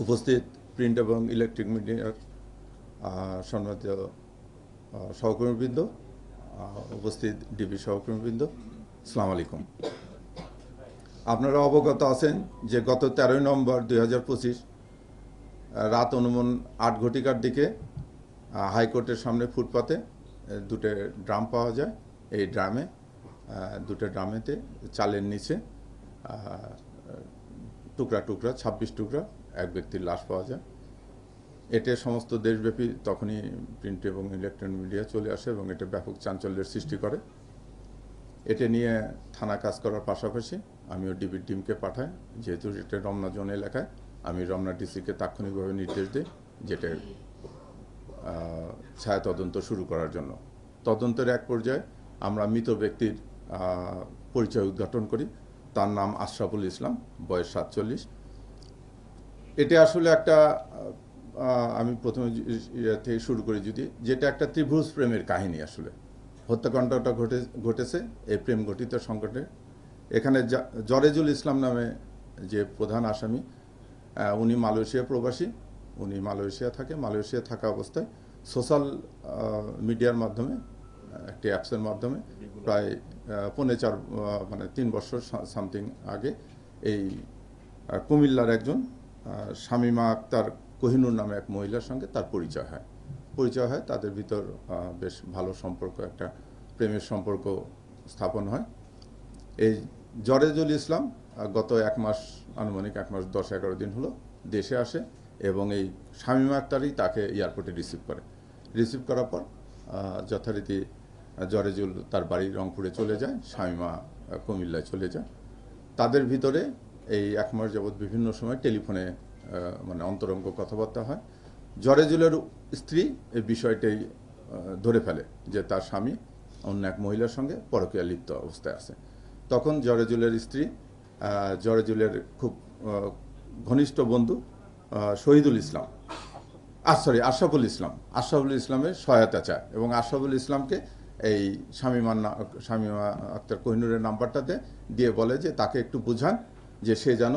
উপস্থিত প্রিন্ট এবং ইলেকট্রিক মিডিয়ার সম্মানিত সহকর্মীবৃন্দ, উপস্থিত ডিবি সহকর্মীবৃন্দ, আসসালামু আলাইকুম। আপনারা অবগত আছেন যে গত 13 নভেম্বর 2025 রাত অনুমান 8 ঘটিকার দিকে হাইকোর্টের সামনে ফুটপাতে দুটো ড্রাম পাওয়া যায়। এই ড্রামে দুটো ড্রামেতে চালের নিচে টুকরা টুকরা 26 টুকরা এক ব্যক্তির লাশ পাওয়া যায়। এতে সমস্ত দেশব্যাপী তখনই প্রিন্ট এবং ইলেকট্রনিক মিডিয়া চলে আসে এবং এটা ব্যাপক চাঞ্চল্যের সৃষ্টি করে। এটা নিয়ে থানা কাজ করার পাশাপাশি আমিও ডিবির টিমকে পাঠাই, যেহেতু এটা রমনা জোন এলাকায়। আমি রমনা ডিসিকে তাৎক্ষণিকভাবে নির্দেশ দিই যেটা ছায়া তদন্ত শুরু করার জন্য। তদন্তের এক পর্যায়ে আমরা মৃত ব্যক্তির পরিচয় উদ্ঘাটন করি। তার নাম আশরাফুল ইসলাম, বয়স 47। এটা আসলে একটা আমি প্রথমে থেকে শুরু করি যেটা একটা ত্রিভুজ প্রেমের কাহিনী। আসলে হত্যাকাণ্ডটা ঘটেছে এই প্রেম ঘটিত সংকটে। এখানে জরেজুল ইসলাম নামে যে প্রধান আসামি, উনি মালয়েশিয়া প্রবাসী। উনি মালয়েশিয়া থাকা অবস্থায় সোশ্যাল মিডিয়ার মাধ্যমে একটি অ্যাপসের মাধ্যমে প্রায় 3 বছর সামথিং আগে এই কুমিল্লার একজন শামীমা আক্তার কোহিনুর নামে এক মহিলার সঙ্গে তার পরিচয় হয়। তাদের ভিতর বেশ ভালো সম্পর্ক, একটা প্রেমের সম্পর্ক স্থাপন হয়। এই জরেজুল ইসলাম গত আনুমানিক 1 মাস 10-11 দিন হলো দেশে আসে এবং এই শামীমা আক্তারই তাকে এয়ারপোর্টে রিসিভ করার পর যথারীতি জরেজুল তার বাড়ি রংপুরে চলে যায়, শামীমা কুমিল্লায় চলে যায়। তাদের ভিতরে এই 1 মাস যাবৎ বিভিন্ন সময় টেলিফোনে অন্তরঙ্গ কথাবার্তা হয়। জরেজুলের স্ত্রী এই বিষয়টাই ধরে ফেলে যে তার স্বামী অন্য এক মহিলার সঙ্গে পরকীয়া লিপ্ত অবস্থায় আছে। তখন জরেজুলের স্ত্রী জরেজুলের খুব ঘনিষ্ঠ বন্ধু আশরাফুল ইসলামের সহায়তা চায় এবং আশরাফুল ইসলামকে এই শামীমা আক্তার কোহিনুরের নাম্বারটাতে দিয়ে বলে যে তাকে একটু বুঝান যে সে যেন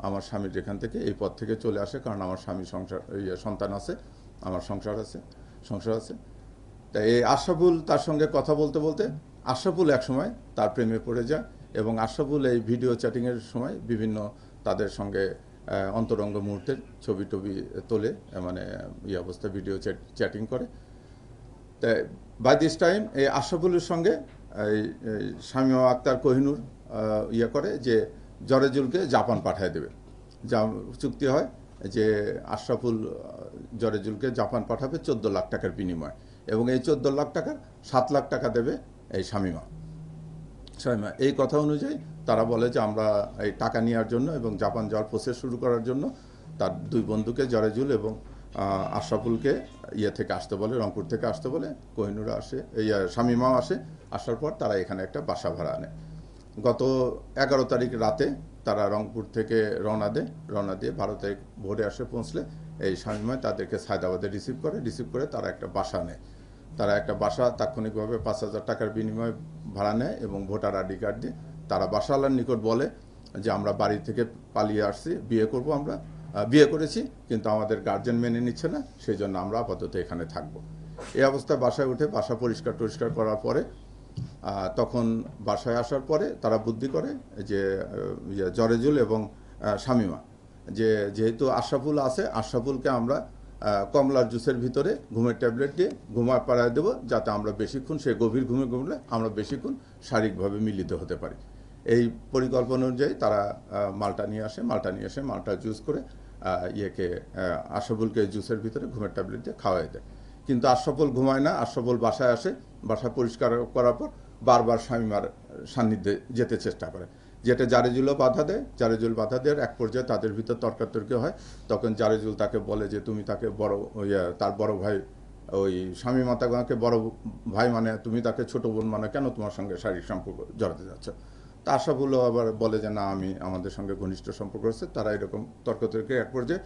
আমার স্বামীর এখান থেকে এই পথ থেকে চলে আসে, কারণ আমার স্বামীর সন্তান আছে, আমার সংসার আছে। তাই এই আশরাফুল তার সঙ্গে কথা বলতে বলতে আশরাফুল একসময় তার প্রেমে পড়ে যায় এবং আশরাফুল এই ভিডিও চ্যাটিংয়ের সময় বিভিন্ন তাদের সঙ্গে অন্তরঙ্গ মুহূর্তের ছবি তোলে, অবস্থায় ভিডিও চ্যাটিং করে। তাই বাই দিস টাইম এই আশরাফুলের সঙ্গে এই শামীমা আক্তার কোহিনুর করে যে জরেজুলকে জাপান পাঠিয়ে দেবে। চুক্তি হয় যে আশরাফুল জরেজুলকে জাপান পাঠাবে 14 লাখ টাকার বিনিময়ে এবং এই 14 লাখ টাকার 7 লাখ টাকা দেবে এই শামীমা। এই কথা অনুযায়ী তারা বলে যে আমরা এই টাকা নেওয়ার জন্য এবং জাপান যাওয়ার প্রসেস শুরু করার জন্য তার দুই বন্ধুকে জরেজুল এবং আশরাফুলকে থেকে আসতে বলে, রংপুর থেকে আসতে বলে। কোহিনুর আসে, শামীমাও আসে। আসার পর তারা এখানে একটা বাসা ভাড়া নেয়। গত 11 তারিখ রাতে তারা রংপুর থেকে রওনা দিয়ে 12 তারিখ ভোরে পৌঁছলে এই শামীমা তাদেরকে সায়দাবাদে রিসিভ করে তারা একটা বাসা নেয়। তারা একটা বাসা তাৎক্ষণিকভাবে 5,000 টাকার বিনিময়ে ভাড়া নেয় এবং ভোটার আইডি কার্ড দিয়ে তারা বাসাওয়ালার নিকট বলে যে আমরা বাড়ি থেকে পালিয়ে আসছি, আমরা বিয়ে করেছি, কিন্তু আমাদের গার্জেন মেনে নিচ্ছে না, সেই জন্য আমরা আপাতত এখানে থাকবো। এই অবস্থায় বাসায় উঠে বাসা পরিষ্কার করার পরে তখন বাসায় আসার পরে তারা বুদ্ধি করে যে জরেজুল এবং শামীমা যেহেতু আশরাফুলকে আমরা কমলার জুসের ভিতরে ঘুমের ট্যাবলেট দিয়ে ঘুমায় পাড়ায় দেবো, যাতে আমরা বেশিক্ষণ সে গভীর ঘুমলে আমরা বেশিক্ষণ শারীরিকভাবে মিলিত হতে পারি। এই পরিকল্পনা অনুযায়ী তারা মালটা নিয়ে আসে, মালটা জুস করে আশরাফুলকে জুসের ভিতরে ঘুমের ট্যাবলেট দিয়ে খাওয়াই দেয়। কিন্তু আশরাফুল ঘুমায় না। আশরাফুল বাসায় আসে, বাসা পরিষ্কার করার পর বারবার শামীমার সান্নিধ্যে যেতে চেষ্টা করে, যেটা জরেজুল বাধা দেওয়ার এক পর্যায়ে তাদের ভিতর তর্কাতর্কি হয়। তখন জরেজুল তাকে বলে যে তুমি তাকে তার বড় ভাই, ওই শামীমা তাকে বড় ভাই তুমি তাকে ছোট বোন কেন তোমার সঙ্গে শারীরিক সম্পর্ক জড়াতে যাচ্ছ? তা আশরাফুলও আবার বলে যে না, আমাদের সঙ্গে ঘনিষ্ঠ সম্পর্ক আছে। তারা এরকম তর্কাতর্কি এক পর্যায়ে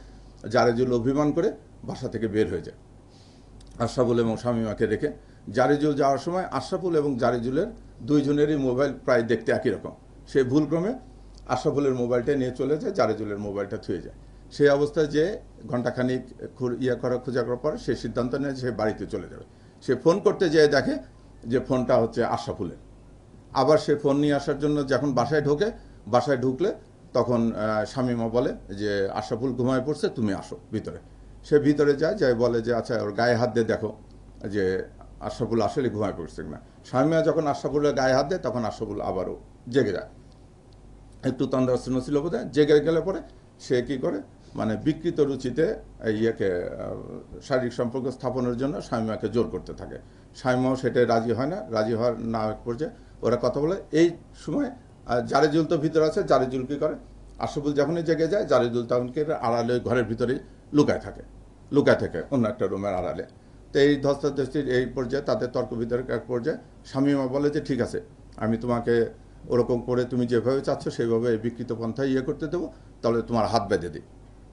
জরেজুল অভিমান করে বাসা থেকে বের হয়ে যায় আশরাফুল এবং শামীমাকে রেখে। জরেজুল যাওয়ার সময় আশরাফুল এবং জরেজুলের দুইজনেরই মোবাইল প্রায় দেখতে একই রকম। সে ভুলক্রমে আশরাফুলের মোবাইলটা নিয়ে চলে যায়, জরেজুলের মোবাইলটা থুয়ে যায়। সেই অবস্থায় যে ঘণ্টাখানিক খোঁজা করার পর সে সিদ্ধান্ত নেয় যে সে বাড়িতে চলে যাবে। সে ফোন করতে যেয়ে দেখে যে ফোনটা হচ্ছে আশরাফুলের। আবার সে ফোন নিয়ে আসার জন্য যখন বাসায় ঢোকে, বাসায় ঢুকলে তখন শামীমা বলে যে আশরাফুল ঘুমায় পড়ছে, তুমি আসো ভিতরে। সে ভিতরে যায়, যাই বলে যে আচ্ছা ওর গায়ে হাত দিয়ে দেখো যে আশরাফুল আসলে ঘুমায় পড়ছে কিনা। শামীমা যখন আশরাফুলের গায়ে হাত দেয় তখন আশরাফুল আবারও জেগে যায়, একটু তন্দ্রাচ্ছন্ন ছিল বোধহয়। জেগে গেলে পরে সে কি করে, মানে বিকৃত রুচিতে শারীরিক সম্পর্ক স্থাপনের জন্য শামীমাকে জোর করতে থাকে। শামীমাও সেটাই রাজি হয় না, রাজি হওয়ার না এক পর্যায়ে ওরা কথা বলে। এই সময় জারেজুল তো ভিতরে আছে, জারেজুল কি করে, আশরাফুল যখনই জেগে যায় জারেজুল তখনকে আড়ালে ঘরের ভিতরেই লুকায় থাকে অন্য একটা রুমের আড়ালে। তো এই ধস্তাধস্তির এই পর্যায়ে তাদের তর্ক বিতর্ক এক পর্যায়ে শামীমা বলে যে ঠিক আছে, আমি তোমাকে ওরকম করে তুমি যেভাবে চাচ্ছ সেইভাবে এই বিকৃত পন্থায় করতে দেবো, তাহলে তোমার হাত বেঁধে দিই।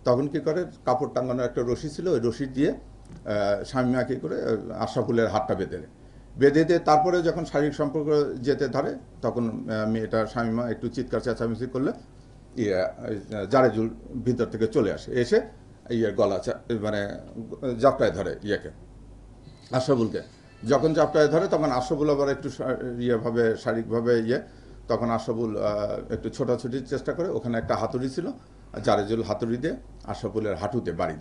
তখন কি করে, কাপড় টাঙানোর একটা রশি ছিল, ওই রশি দিয়ে শামীমা কী করে আশরাফুলের হাতটা বেঁধে দিয়ে তারপরে যখন শারীরিক সম্পর্ক যেতে ধরে তখন মেয়েটা শামীমা একটু চিৎকার চেঁচামেচি করলে জারেজুল ভিতর থেকে চলে আসে, এসে গলা মানে জাপটায় ধরে আশরাফুলকে। যখন জাপটায় ধরে তখন আশরাফুল আবার একটু শারীরিকভাবে তখন আশরাফুল একটু ছোটাছুটির চেষ্টা করে। ওখানে একটা হাতুড়ি ছিল, জারেজুল হাতুড়ি দিয়ে আশরাফুলের হাঁটুতে বাড়ি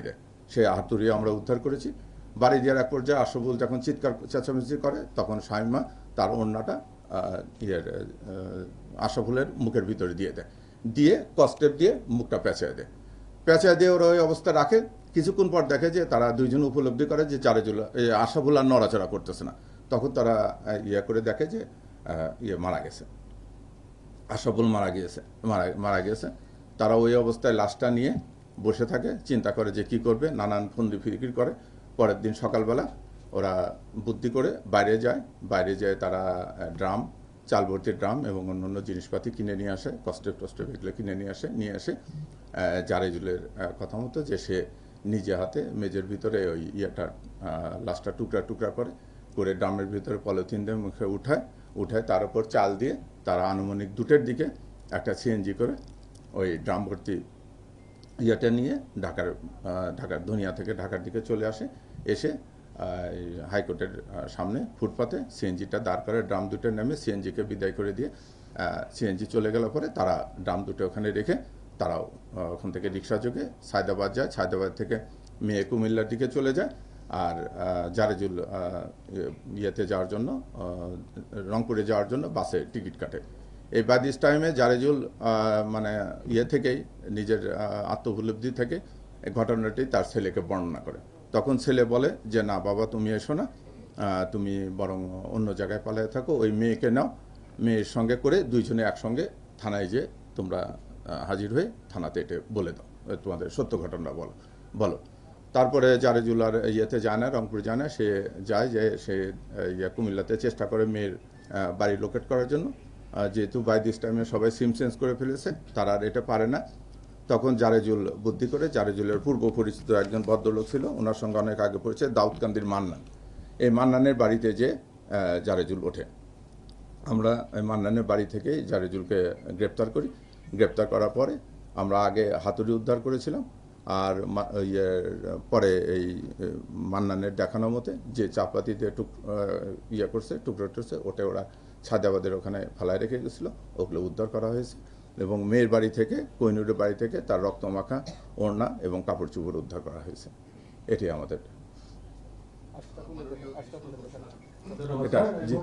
দেয়। সে হাতুড়ি আমরা উদ্ধার করেছি। বাড়ি দেওয়ার এক পর্যায়ে আশরাফুল যখন চিৎকার চেঁচামেচি করে তখন শামীমা তার ওড়নাটা আশরাফুলের মুখের ভিতরে দিয়ে কস্টেপ দিয়ে মুখটা পেঁচায় দিয়ে ওরা ওই অবস্থা রাখে। কিছুক্ষণ পর দেখে যে তারা দুইজন উপলব্ধি করে যে আশরাফুল আর নড়াচড়া করতেছে না। তখন তারা করে দেখে যে মারা গেছে, আশরাফুল মারা গিয়েছে। তারা ওই অবস্থায় লাশটা নিয়ে বসে থাকে, চিন্তা করে যে কি করবে, নানান ফন্দি ফিকির করে। পরের দিন সকালবেলা ওরা বুদ্ধি করে বাইরে যায় তারা চাল ভর্তি ড্রাম এবং অন্যান্য জিনিসপাতি কিনে নিয়ে আসে, কস্টেপ এগুলো কিনে নিয়ে আসে জারেজুলের কথা মতো যে সে নিজে হাতে মেজের ভিতরে ওই লাশটা টুকরা করে ড্রামের ভিতরে পলিথিন দিয়ে মুখে উঠায় তার উপর চাল দিয়ে তারা আনুমানিক 2টের দিকে একটা সিএনজি করে ওই ড্রাম ভর্তি নিয়ে ঢাকার ধনিয়া থেকে ঢাকার দিকে চলে এসে হাইকোর্টের সামনে ফুটপাতে সিএনজিটা দাঁড় করে ড্রাম 2টে নেমে সিএনজিকে বিদায় করে দিয়ে সিএনজি চলে গেল পরে তারা ড্রাম 2টে ওখানে রেখে তারাও ওখান থেকে রিক্সা যোগে সায়দাবাদ যায়। সায়দাবাদ থেকে মেয়ে কুমিল্লার দিকে চলে যায়। আর জারেজুল যাওয়ার জন্য রংপুরে যাওয়ার জন্য বাসে টিকিট কাটে। এই বাই দিস টাইমে জারেজুল মানে থেকেই নিজের আত্মোপলব্ধি থেকে এই ঘটনাটি তার ছেলেকে বর্ণনা করে। তখন ছেলে বলে যে না বাবা, তুমি এসো না, তুমি বরং অন্য জায়গায় পালিয়ে থাকো, ওই মেয়েকে নাও, মেয়ের সঙ্গে করে দুইজনে একসঙ্গে থানায় যেয়ে তোমরা হাজির হয়ে থানাতে এটা বলে দাও, তোমাদের সত্য ঘটনা বলো। তারপরে জারেজুল আর যায় না, রংপুর যায় না, সে যায় যে সে কুমিল্লাতে চেষ্টা করে মেয়ের বাড়ি লোকেট করার জন্য। যেহেতু বাই দিস টাইমে সবাই সিম চেঞ্জ করে ফেলেছে, তারা আর এটা পারে না। তখন জারেজুল বুদ্ধি করে, জারেজুলের পূর্ব পরিচিত একজন ভদ্রলোক ছিল, ওনার সঙ্গে অনেক আগে পড়েছে, দাউদকান্দির মান্নান। এই মান্নানের বাড়িতে যে জারেজুল ওঠে। আমরা মান্নানের বাড়ি থেকেই জারেজুলকে গ্রেপ্তার করার পরে আমরা আগে হাতুড়ি উদ্ধার করেছিলাম। আর পরে এই মান্নানের দেখানো মতে যে চাপাতিতে টুকরো করছে ওটা ওরা সায়দাবাদের ওখানে ফেলায় রেখে গেছিলো, ওগুলো উদ্ধার করা হয়েছে। এবং মেয়ের বাড়ি থেকে, কোহিনুরের বাড়ি থেকে তার রক্তমাখা ওড়না এবং কাপড় চোপড় উদ্ধার করা হয়েছে। এটি আমাদের এটা জি।